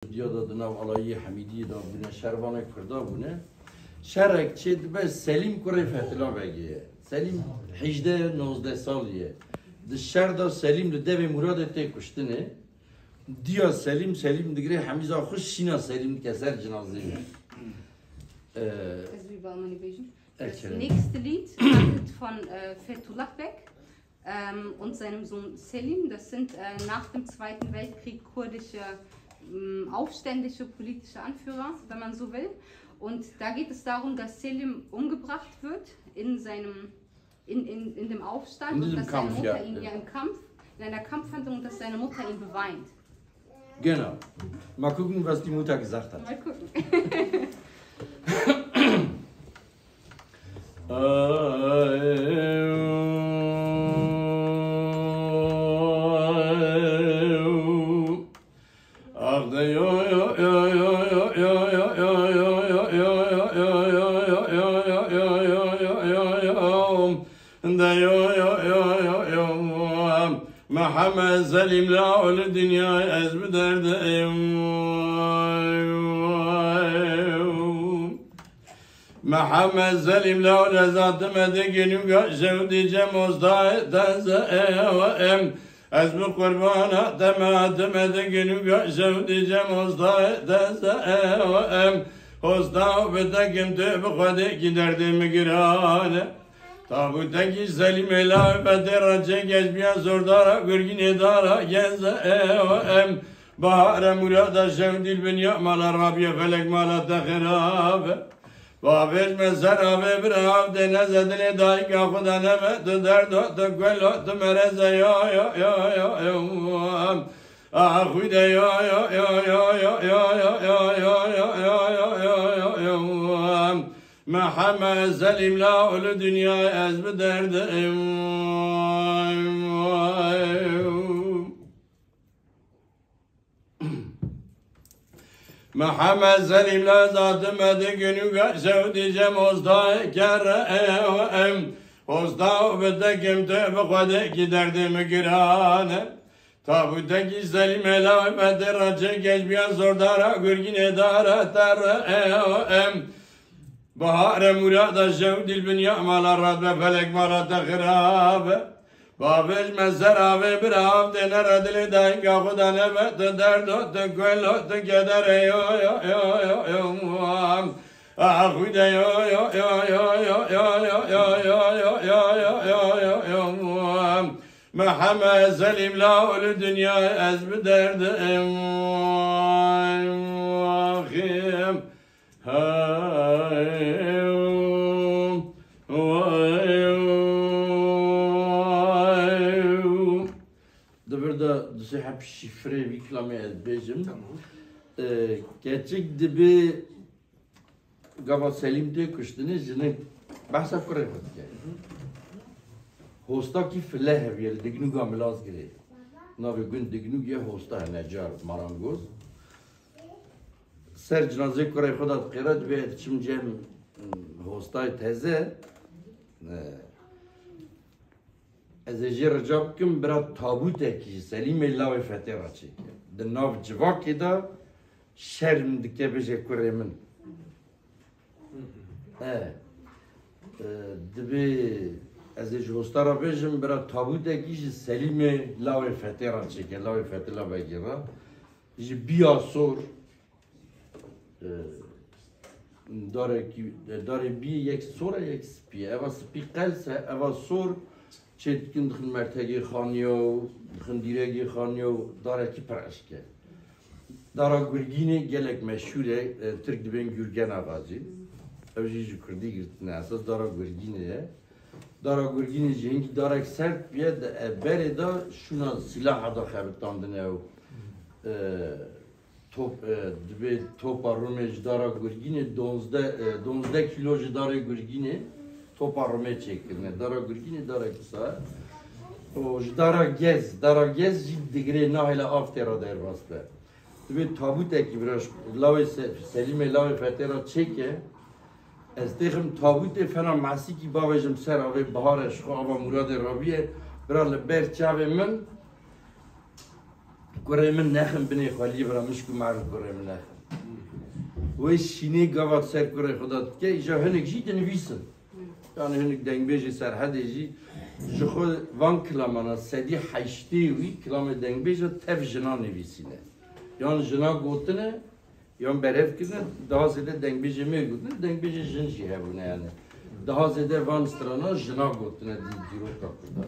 دیادا دناو علایی حمیدی دا بونه شروان کردا بونه شرک چه دبه سلیم کره فتلا بگیه سلیم 18-19 سالیه ده شر دا سلیم ده دوی مراد تی کشتنه دیا سلیم دگره حمیزا خوش شینا سلیم کسر جنازه Also wie war meine Vision? Das nächste Lied handelt von Fethullah Bek und seinem Sohn Selim. Das sind nach dem Zweiten Weltkrieg kurdische aufständische politische Anführer, wenn man so will. Und da geht es darum, dass Selim umgebracht wird in dem Aufstand und dass seine Mutter ihn ja in einer Kampfhandlung und dass seine Mutter ihn beweint. Genau. Mal gucken, was die Mutter gesagt hat. Mal gucken. محمد سلیم لا اول دنیا از بدردم محمد سلیم لا اول ذات مدگنی جودی جموزدای تزم از بقربان دمات مدگنی جودی جموزدای تزم حسنا بدکم تو بخواد کی دردم گرانه Tabutaki Selim Ela Bedera Çekeş Biya Zordara Gürgin Edara Geze Em Bahare Murada Şevdil bin Yapmalar Rabye Felek Malata Khirabe Babeş Mezer Abe Bir Avde Nezedile Daik Akuda Nemet Derdo Tekwelo Temereze Ya Ahuyde Ya محمد سلیم لا اول دنیا از بدردم محمد سلیم لا ذات مدگنو شودی جموزدای کرم حسنا بدکم تو بخوده کی دردم گرانه تابوتکی سلیم لا بدر چکش بیان زردارا گرگین اداره ترم Bahar murada şevdil bin ya'malar radbe felek marata khirabe Babeş mezer ave bir avde neredili dain kakuda nebet derdo tekwelo tekedere yo Ahuyde yo Muhammed Selim la ulu dünya ez biderdim Ahim Burada hep şifre viklame edeceğim. Gerçek dibi Gava Selim diye kuştunuz, yine bahsa kure fıtkı. Hosta ki file heviyel, dignu gamilaz gire. Navi gün dignu ye hosta necar marangoz. Ser cenaze kure khodat qirat ve çimcem hostay teze. از رجاب کم برای تابوت کی سلیم الله و فتح راچی در ناو جواکی دا شرم دکه بشه کره من دبی از جوستارا بشم برای تابوت کی سلیم الله و فتح راچی که الله و فتح الله بگیره جی بیا سور داره بی یک سور یک سپی اوا سپی قلسه اوا سور چتکن دخل مرتگی خانیو دخل دیرگی خانیو داره کی پرشکه داره گرگینی گلک مشهوره ترک دبین گرگن آغازی اوجی جو کردی گرتنه اساس داره گرگینه داره گرگینی جنگی داره سرد بیاد بره دا شونا سلاح دا خبرتاندنه و دبی توپا رومج داره گرگینه 12 کیلوج داره گرگینه Topa Rome çektirme, dara gürgini dara kısa. O dara gez digre nahile aftera der bastı. Tabi tabut eki biraz lave Selim'e lave fetera çeke. Ez diyem tabut fena masiki babacım ser abi bahar eşku ava Murad Rabiye biraz ber çave min كره من نخم بني خالي برا مش كمعرف كره من نخم وش شيني قوات سر كره خدا كي جا هنك جيت نفيسن يعني هنك دنگ بيجي سر هدي جي جخو وان كلامنا سدي حشتي وي كلام دنگ بيجي تف جنا نفيسينه يعني جنا قوتنه يعني برف كده daha zede deng bije mi gutne deng bije jin ji hebune yani daha zede van strana jina gutne di diro kapıda